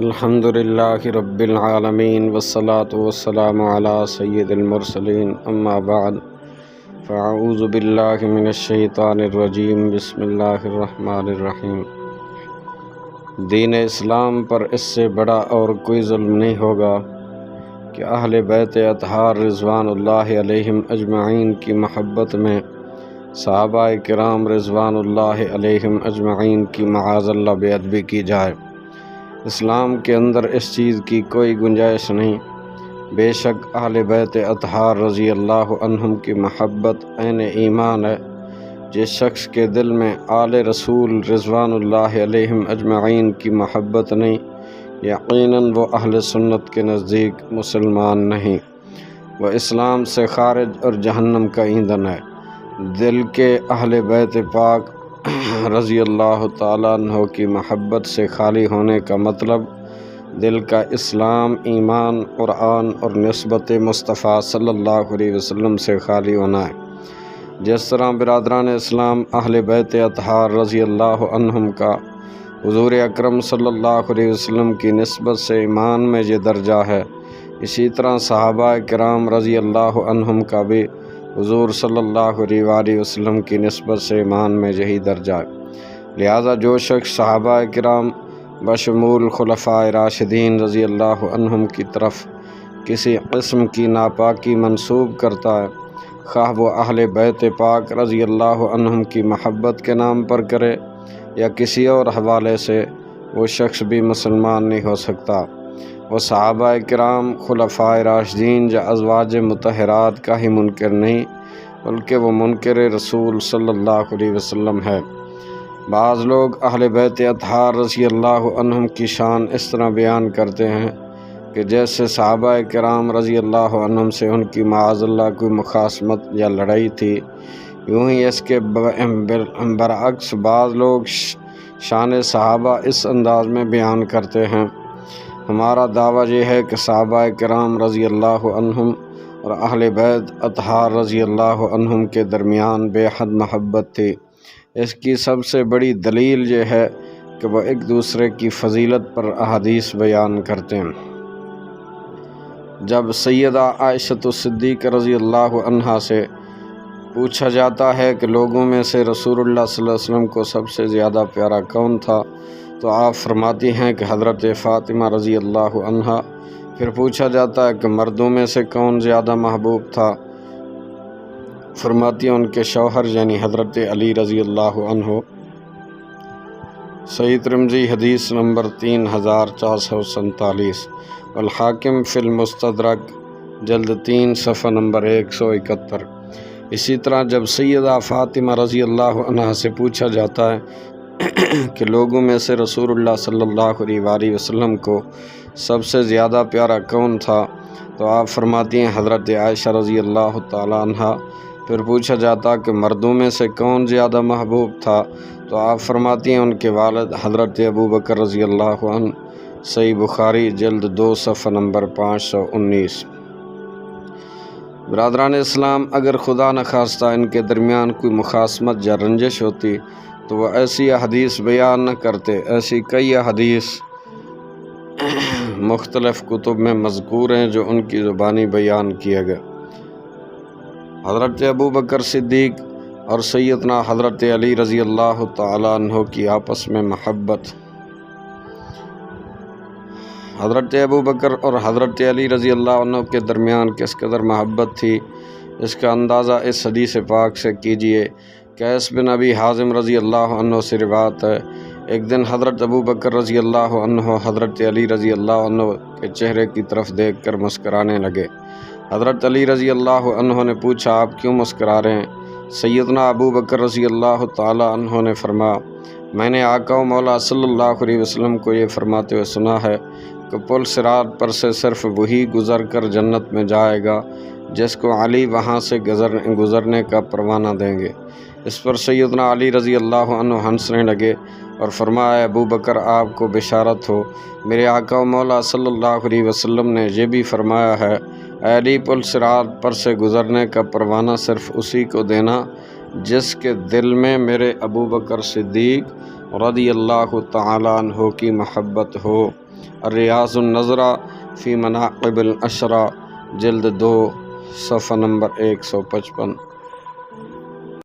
الحمد للہ رب العالمین والصلاة والسلام علی سید المرسلین اما بعد فاعوذ باللہ من الشیطان الرجیم بسم اللہ الرحمن الرحیم۔ دین اسلام پر اس سے بڑا اور کوئی ظلم نہیں ہوگا کہ اہل بیت اطہار رضوان اللہ علیہم اجمعین کی محبت میں صحابہ کرام رضوان اللہ علیہم اجمعین کی معاذ اللہ بے ادبی کی جائے۔ اسلام کے اندر اس چیز کی کوئی گنجائش نہیں۔ بے شک اہل بیت اطہار رضی اللہ عنہم کی محبت عین ایمان ہے۔ جس شخص کے دل میں آل رسول رضوان اللہ علیہم اجمعین کی محبت نہیں، یقیناً وہ اہل سنت کے نزدیک مسلمان نہیں، وہ اسلام سے خارج اور جہنم کا ایندھن ہے۔ دل کے اہل بیت پاک رضی اللہ تعالیٰ عنہ کی محبت سے خالی ہونے کا مطلب دل کا اسلام، ایمان، قرآن اور نسبت مصطفیٰ صلی اللہ علیہ وسلم سے خالی ہونا ہے۔ جس طرح برادران اسلام اہل بیت اطہار رضی اللہ عنہم کا حضور اکرم صلی اللہ علیہ وسلم کی نسبت سے ایمان میں یہ درجہ ہے، اسی طرح صحابہ کرام رضی اللہ عنہم کا بھی حضور صلی اللہ علیہ وآلہ وسلم کی نسبت سے ایمان میں یہی درجہ ہے۔ لہذا جو شخص صحابہ کرام بشمول خلفائے راشدین رضی اللہ عنہم کی طرف کسی قسم کی ناپاکی منسوب کرتا ہے، خواہ وہ اہل بیت پاک رضی اللہ عنہم کی محبت کے نام پر کرے یا کسی اور حوالے سے، وہ شخص بھی مسلمان نہیں ہو سکتا۔ وہ صحابہ کرام، خلفائے راشدین یا ازواج مطہرات کا ہی منکر نہیں، بلکہ وہ منکر رسول صلی اللہ علیہ وسلم ہے۔ بعض لوگ اہل بیت اطہار رضی اللہ عنہم کی شان اس طرح بیان کرتے ہیں کہ جیسے صحابہ کرام رضی اللہ عنہم سے ان کی معاذ اللہ کوئی مخاصمت یا لڑائی تھی، یوں ہی اس کے برعکس بعض لوگ شان صحابہ اس انداز میں بیان کرتے ہیں۔ ہمارا دعویٰ یہ ہے کہ صحابہ کرام رضی اللہ عنہم اور اہل بیت اطہار رضی اللہ عنہم کے درمیان بے حد محبت تھی۔ اس کی سب سے بڑی دلیل یہ ہے کہ وہ ایک دوسرے کی فضیلت پر احادیث بیان کرتے ہیں۔ جب سیدہ عائشہ صدیقہ رضی اللہ عنہا سے پوچھا جاتا ہے کہ لوگوں میں سے رسول اللہ صلی اللہ علیہ وسلم کو سب سے زیادہ پیارا کون تھا، تو آپ فرماتی ہیں کہ حضرت فاطمہ رضی اللہ عنہا۔ پھر پوچھا جاتا ہے کہ مردوں میں سے کون زیادہ محبوب تھا، فرماتی ہیں ان کے شوہر یعنی حضرت علی رضی اللہ عنہ۔ صحیح ترمذی حدیث نمبر 3447، والحاکم فی المستدرک جلد 3 صفحہ نمبر 171۔ اسی طرح جب سیدہ فاطمہ رضی اللہ عنہا سے پوچھا جاتا ہے کہ لوگوں میں سے رسول اللہ صلی اللہ علیہ وآلہ وسلم کو سب سے زیادہ پیارا کون تھا، تو آپ فرماتی ہیں حضرت عائشہ رضی اللہ تعالی عنہا۔ پھر پوچھا جاتا کہ مردوں میں سے کون زیادہ محبوب تھا، تو آپ فرماتی ہیں ان کے والد حضرت ابو بکر رضی اللہ عنہ۔ صحیح بخاری جلد 2 صفحہ نمبر 519۔ برادران اسلام، اگر خدا نخواستہ ان کے درمیان کوئی مخاصمت یا رنجش ہوتی تو وہ ایسی حدیث بیان نہ کرتے۔ ایسی کئی حدیث مختلف کتب میں مذکور ہیں جو ان کی زبانی بیان کیے گئے۔ حضرت ابو بکر صدیق اور سیدنا حضرت علی رضی اللہ تعالیٰ عنہ کی آپس میں محبت۔ حضرت ابو بکر اور حضرت علی رضی اللہ عنہ کے درمیان کس قدر محبت تھی، اس کا اندازہ اس حدیث پاک سے کیجئے۔ قیس بن ابی حازم رضی اللہ عنہ سے روایت ہے، ایک دن حضرت ابو بکر رضی اللہ عنہ حضرت علی رضی اللہ عنہ کے چہرے کی طرف دیکھ کر مسکرانے لگے۔ حضرت علی رضی اللہ عنہ نے پوچھا، آپ کیوں مسکرا رہے ہیں؟ سیدنا ابو بکر رضی اللہ تعالی عنہ نے فرمایا، میں نے آقا و مولا صلی اللہ علیہ وسلم کو یہ فرماتے ہوئے سنا ہے کہ پل صراط پر سے صرف وہی گزر کر جنت میں جائے گا جس کو علی وہاں سے گزرنے کا پروانہ دیں گے۔ اس پر سیدنا علی رضی اللہ عنہ ہنسنے لگے اور فرمایا، ابو بکر آپ کو بشارت ہو، میرے آقا و مولا صلی اللہ علیہ وسلم نے یہ بھی فرمایا ہے، اے علی، پل صراط پر سے گزرنے کا پروانہ صرف اسی کو دینا جس کے دل میں میرے ابو بکر صدیق رضی اللہ تعالیٰ عنہ کی محبت ہو۔ الریاض النظرہ فی مناقب الاشرا جلد 2 صفحہ نمبر 155۔